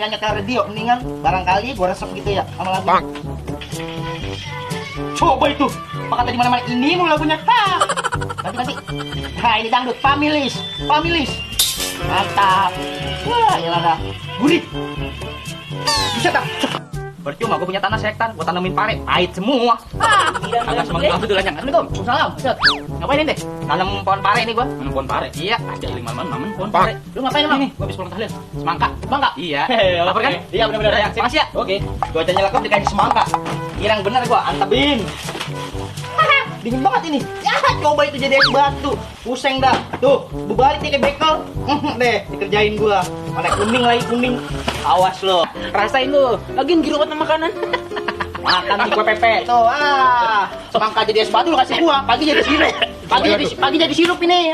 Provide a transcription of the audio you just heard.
nyanyi ke radio, mendingan barangkali gua resep gitu ya sama lagu. Coba itu, pakai di mana-mana ini mulu lagunya. Ganti. Nah, ini dangdut, Families. Mantap. Wah, iyalah dah. Gurih. Bisa tak? Percuma gue punya tanah sektan, gue tanemin pare, pahit semua. Agak semangat betulannya. Assalamualaikum. Salam. Ngapain ini? Tanam pohon pare nih gue. Nanam pohon pare? Iya. Ada lima namun pohon pare. Lu ngapain emang? Ini, gue habis pulang tahlil. Semangka. Iya. Lapar kan? Iya benar-benar. Ya, makasih ya. Oke. Gue aja nyelakap dikasih semangka. Kirang bener gue, antepin. Dingin banget ini. Ya, coba itu jadi es batu. Pusing dah. Tuh, balik nih kayak bekel. Deh, dikerjain gua. Mana kuning. Awas lo. Rasain lu. Lagian girobat sama makanan. Makan nih kue pepe. Tuh, semangka jadi es batu lu kasih gua. Pagi jadi sirup ini.